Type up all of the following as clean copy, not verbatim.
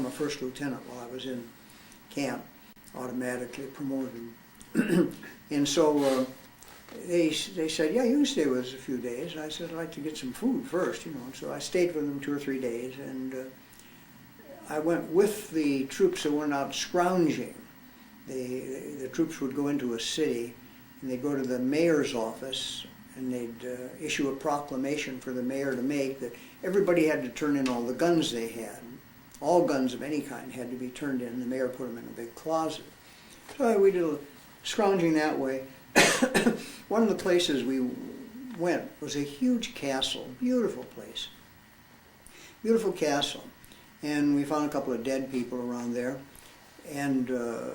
I'm a first lieutenant while I was in camp, automatically promoted. And so they said, yeah, you can stay with us a few days. And I said, I'd like to get some food first, you know. And so I stayed with them 2 or 3 days, and I went with the troops that went out scrounging. The troops would go into a city, and they'd go to the mayor's office, and they'd issue a proclamation for the mayor to make that everybody had to turn in all the guns they had. All guns of any kind had to be turned in. The mayor put them in a big closet. So we did a scrounging that way. One of the places we went was a huge castle, beautiful place, beautiful castle. And we found a couple of dead people around there, and a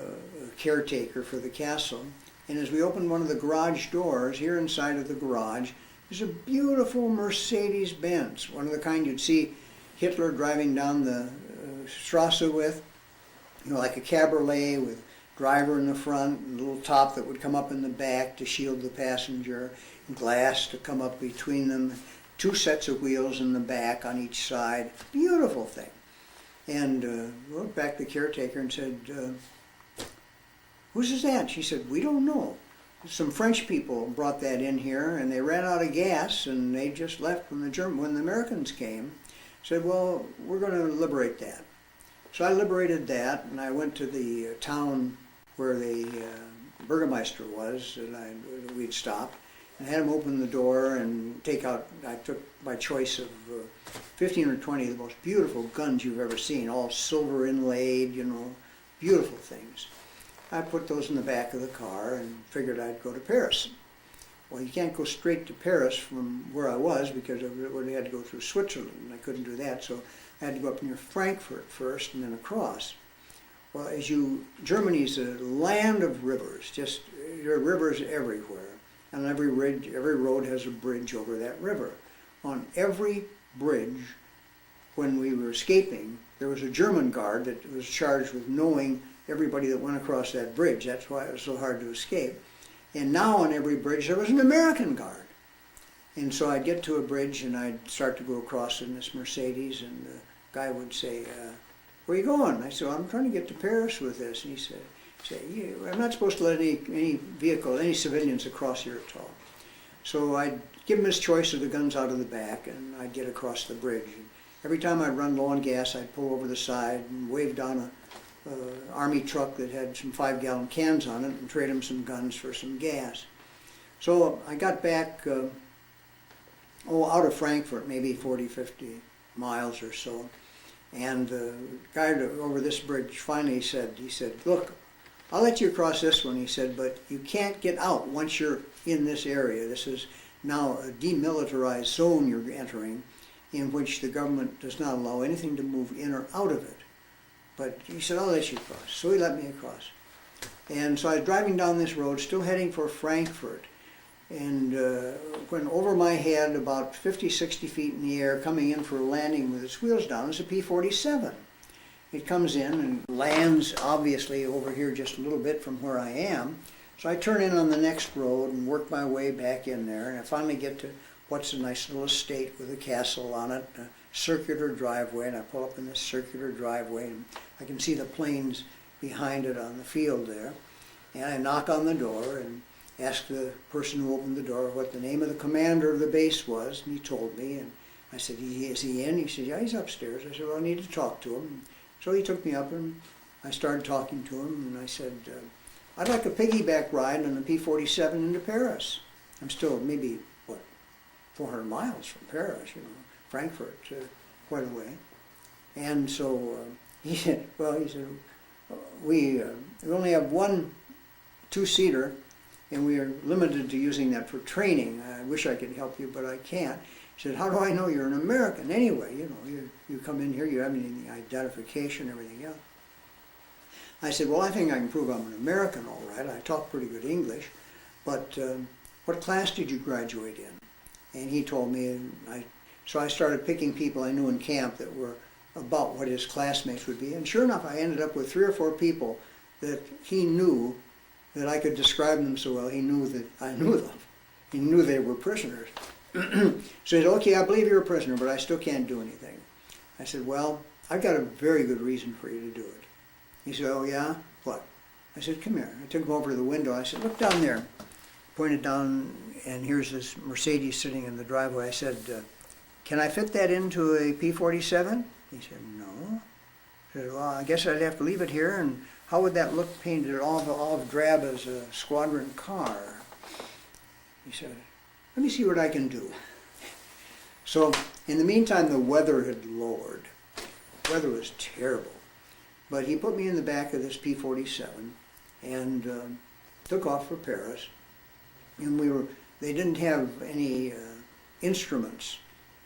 caretaker for the castle. And as we opened one of the garage doors, here inside of the garage, there's a beautiful Mercedes-Benz, one of the kind you'd see Hitler driving down the Strasse with, you know, like a cabriolet with driver in the front, and a little top that would come up in the back to shield the passenger, and glass to come up between them, 2 sets of wheels in the back on each side. Beautiful thing. And wrote back the caretaker and said, whose is that? She said, we don't know. Some French people brought that in here, and they ran out of gas, and they just left when the Americans came. Said, well, we're going to liberate that. So I liberated that, and I went to the town where the burgomaster was, and we'd stopped, and had him open the door and take out, I took my choice of 15 or 20 of the most beautiful guns you've ever seen, all silver inlaid, you know, beautiful things. I put those in the back of the car and figured I'd go to Paris. Well, you can't go straight to Paris from where I was because I would have had to go through Switzerland, and I couldn't do that, so I had to go up near Frankfurt first and then across. Well, Germany's a land of rivers, just there are rivers everywhere, and every road has a bridge over that river. On every bridge, when we were escaping, there was a German guard that was charged with knowing everybody that went across that bridge. That's why it was so hard to escape. And now on every bridge there was an American guard. And so I'd get to a bridge and I'd start to go across in this Mercedes, and the guy would say, where are you going? I said, well, I'm trying to get to Paris with this. And he said, I'm not supposed to let any vehicle, any civilians across here at all. So I'd give him his choice of the guns out of the back, and I'd get across the bridge. And every time I'd run low on gas, I'd pull over the side and wave down a army truck that had some 5-gallon cans on it and trade them some guns for some gas. So I got back out of Frankfurt, maybe 40, 50 miles or so, and the guy over this bridge finally said, look, I'll let you across this one, he said, but you can't get out once you're in this area. This is now a demilitarized zone you're entering, in which the government does not allow anything to move in or out of it. But he said, I'll let you across. So he let me across. And so I was driving down this road, still heading for Frankfurt. And when over my head, about 50, 60 feet in the air, coming in for a landing with its wheels down, is a P-47. It comes in and lands, obviously, over here just a little bit from where I am. So I turn in on the next road and work my way back in there. And I finally get to what's a nice little estate with a castle on it, a circular driveway, and I pull up in this circular driveway, and I can see the planes behind it on the field there. And I knock on the door and ask the person who opened the door what the name of the commander of the base was, and he told me, and I said, is he in? He said, yeah, he's upstairs. I said, well, I need to talk to him. So he took me up, and I started talking to him, and I said, I'd like a piggyback ride on the P-47 into Paris. I'm still maybe, 400 miles from Paris, you know, Frankfurt, quite a way. And so he said, we only have one 2-seater, and we are limited to using that for training. I wish I could help you, but I can't. He said, how do I know you're an American anyway? You know, you come in here, you have any identification, everything else. I said, well, I think I can prove I'm an American, all right. I talk pretty good English, but what class did you graduate in? And he told me, and so I started picking people I knew in camp that were about what his classmates would be. And sure enough, I ended up with 3 or 4 people that he knew that I could describe them so well. He knew that I knew them. He knew they were prisoners. So he said, okay, I believe you're a prisoner, but I still can't do anything. I said, well, I've got a very good reason for you to do it. He said, oh yeah? What? I said, come here. I took him over to the window. I said, look down there. Pointed down, and here's this Mercedes sitting in the driveway. I said, can I fit that into a P-47? He said, no. I said, well, I guess I'd have to leave it here, and how would that look painted olive drab as a squadron car? He said, let me see what I can do. So, in the meantime, the weather had lowered. The weather was terrible. But he put me in the back of this P-47 and took off for Paris. And they didn't have any instruments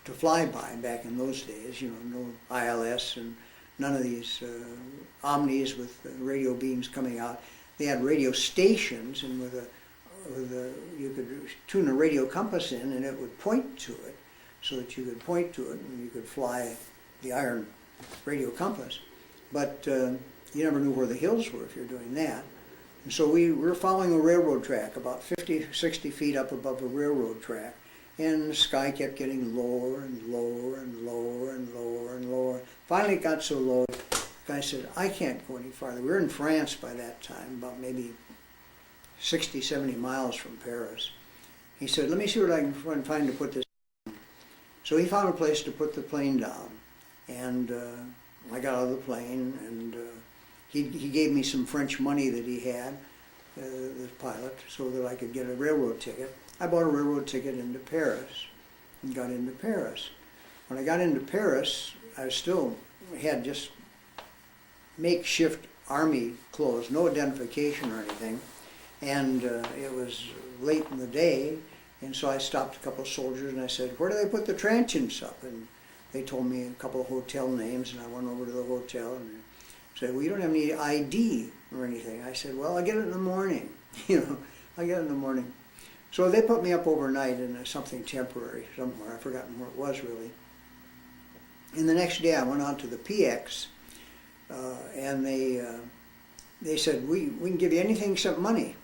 to fly by back in those days, no ILS and none of these omnis with radio beams coming out. They had radio stations, and you could tune a radio compass in and it would point to it, so that you could point to it and you could fly the iron radio compass. But you never knew where the hills were if you're doing that. And so we were following a railroad track about 50, 60 feet up above a railroad track. And the sky kept getting lower and lower and lower and lower and lower. Finally it got so low, the guy said, I can't go any farther. We were in France by that time, about maybe 60, 70 miles from Paris. He said, let me see what I can find to put this down. So he found a place to put the plane down. And I got out of the plane, and he gave me some French money that he had, the pilot, so that I could get a railroad ticket. I bought a railroad ticket into Paris and got into Paris. When I got into Paris, I still had just makeshift army clothes, no identification or anything. And it was late in the day, and so I stopped a couple of soldiers and I said, where do they put the transients up? And they told me a couple of hotel names, and I went over to the hotel and said, well, you don't have any ID or anything. I said, well, I'll get it in the morning. I'll get it in the morning. So they put me up overnight in something temporary somewhere. I've forgotten where it was really. And the next day I went on to the PX, and they said, we can give you anything except money.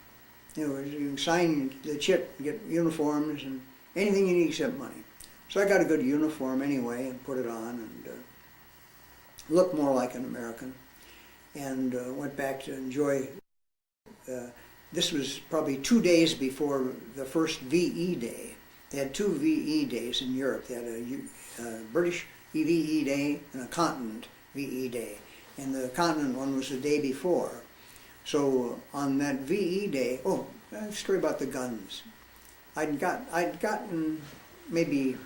You can sign the chit, get uniforms, and anything you need except money. So I got a good uniform anyway and put it on and looked more like an American, and went back to enjoy. This was probably 2 days before the first VE Day. They had 2 VE Days in Europe. They had a British VE Day and a Continent VE Day. And the Continent one was the day before. So on that VE Day, a story about the guns. I'd gotten maybe...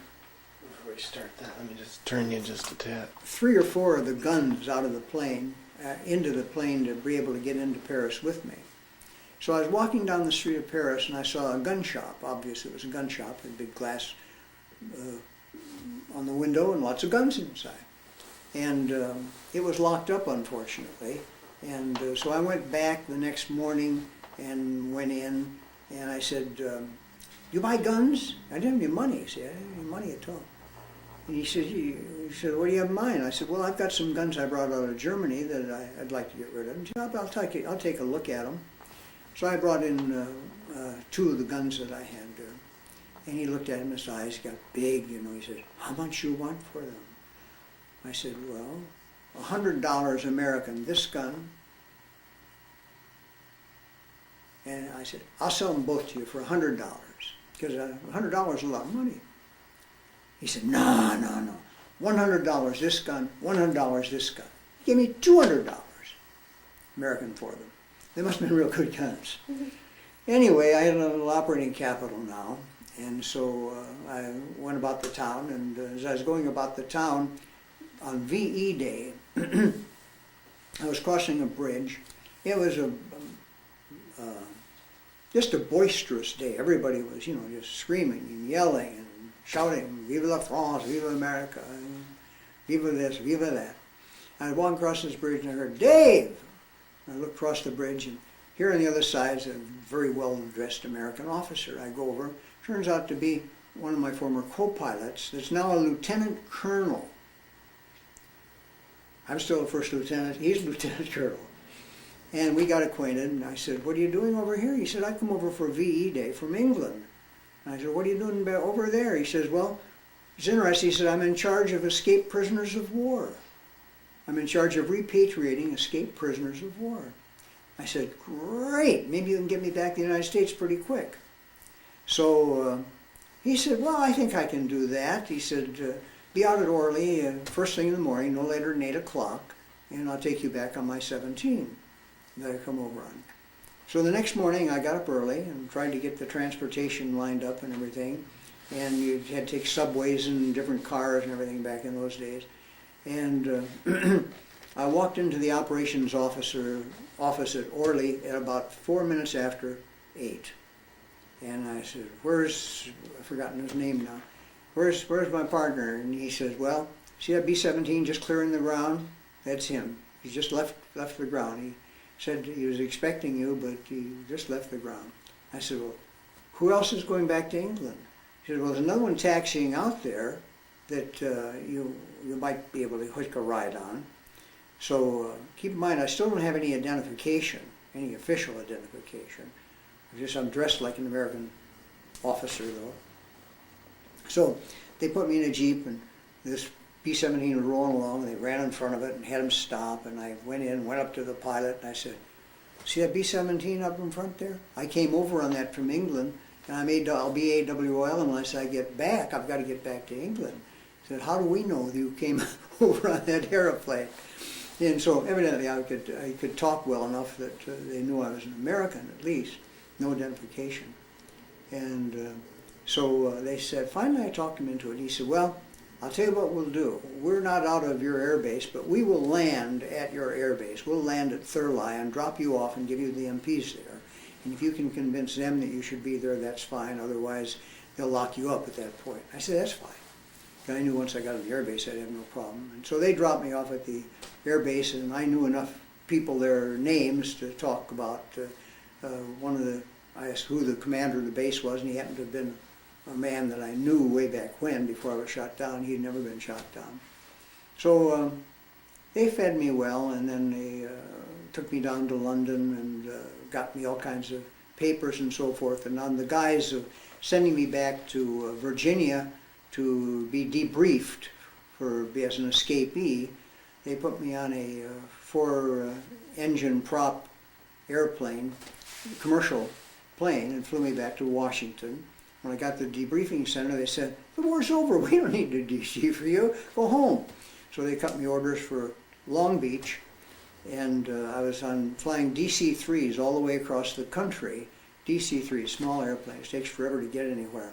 Before we start that, let me just turn you just a tad. 3 or 4 of the guns out of the plane, into the plane to be able to get into Paris with me. So I was walking down the street of Paris and I saw a gun shop. Obviously it was a gun shop, a big glass on the window and lots of guns inside. And it was locked up, unfortunately. And so I went back the next morning and went in, and I said, you buy guns? I didn't have any money. He said, I didn't have any money at all. And he said, what do you have in mind? I said, well, I've got some guns I brought out of Germany that I'd like to get rid of. He said, I'll take a look at them. So I brought in 2 of the guns that I had there. And he looked at him, his eyes got big, He said, how much you want for them? I said, well, $100 American, this gun. And I said, I'll sell them both to you for $100, because $100 is a lot of money. He said, no. $100 this gun, $100 this gun. He gave me $200 American for them. They must have been real good guns. Anyway, I had a little operating capital now, and so I went about the town, and as I was going about the town, on VE Day, I was crossing a bridge. It was just a boisterous day. Everybody was, just screaming and yelling and shouting, Vive la France, Vive America, and Vive this, Vive that. I walked across this bridge and I heard, Dave! I looked across the bridge, and here on the other side is a very well-dressed American officer. I go over. Turns out to be one of my former co-pilots that's now a lieutenant colonel. I'm still a first lieutenant. He's lieutenant colonel. And we got acquainted, and I said, what are you doing over here? He said, I come over for VE Day from England. And I said, what are you doing over there? He says, well, it's interesting. He said, I'm in charge of escaped prisoners of war. I'm in charge of repatriating escaped prisoners of war. I said, great, maybe you can get me back to the United States pretty quick. So he said, well, I think I can do that. He said, be out at Orly first thing in the morning, no later than 8 o'clock, and I'll take you back on my 17 that I come over on. So the next morning I got up early and tried to get the transportation lined up and everything. And you had to take subways and different cars and everything back in those days. And I walked into the operations office at Orly at about 4 minutes after 8. And I said, I've forgotten his name now, where's my partner? And he says, well, see that B-17 just clearing the ground? That's him. He just left the ground. He said he was expecting you, but he just left the ground. I said, well, who else is going back to England? He said, well, there's another one taxiing out there that you might be able to hook a ride on. So keep in mind, I still don't have any identification, any official identification. I'm dressed like an American officer, though. So they put me in a Jeep, and this B-17 was rolling along, and they ran in front of it and had him stop, and I went up to the pilot, and I said, see that B-17 up in front there? I came over on that from England, and I'll be AWOL unless I get back. I've got to get back to England. I said, how do we know that you came over on that aeroplane? And so evidently I could talk well enough that they knew I was an American, at least. No identification. And so they said, finally I talked him into it. He said, well, I'll tell you what we'll do. We're not out of your airbase, but we will land at your airbase. We'll land at Thurley and drop you off and give you the MPs there. And if you can convince them that you should be there, that's fine. Otherwise, they'll lock you up at that point. I said, that's fine. And I knew once I got to the airbase, I'd have no problem. And so they dropped me off at the airbase, and I knew enough people, their names, to talk about I asked who the commander of the base was, and he happened to have been a man that I knew way back when, before I was shot down. He'd never been shot down. So they fed me well, and then they took me down to London and got me all kinds of papers and so forth. And on the guise of sending me back to Virginia to be debriefed as an escapee, they put me on a 4-engine prop airplane, commercial plane, and flew me back to Washington. When I got to the debriefing center, they said, the war's over, we don't need to debrief you, go home. So they cut me orders for Long Beach, and I was flying DC-3s all the way across the country. DC-3s, small airplanes, takes forever to get anywhere.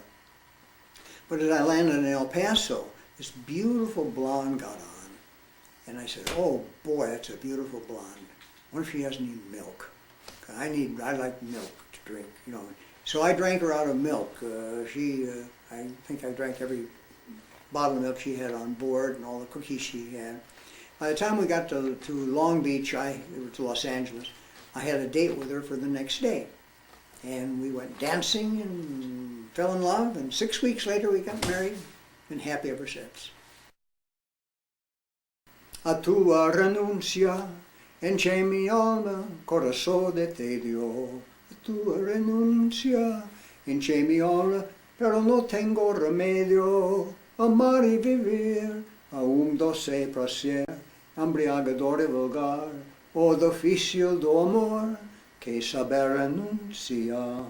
But as I landed in El Paso, this beautiful blonde got on, and I said, oh boy, that's a beautiful blonde. What if she has any milk? I like milk to drink, you know. So I drank her out of milk. I think I drank every bottle of milk she had on board and all the cookies she had. By the time we got to Long Beach, to Los Angeles, I had a date with her for the next day. And we went dancing and fell in love, and 6 weeks later we got married, been happy ever since. A tua renuncia enche mi alma, corazón de te dio. A tua renuncia enche mi alma, pero no tengo remedio. Amar y vivir, aún doce placer, embriagador y vulgar, o d'officio do amor, que saber renunciar.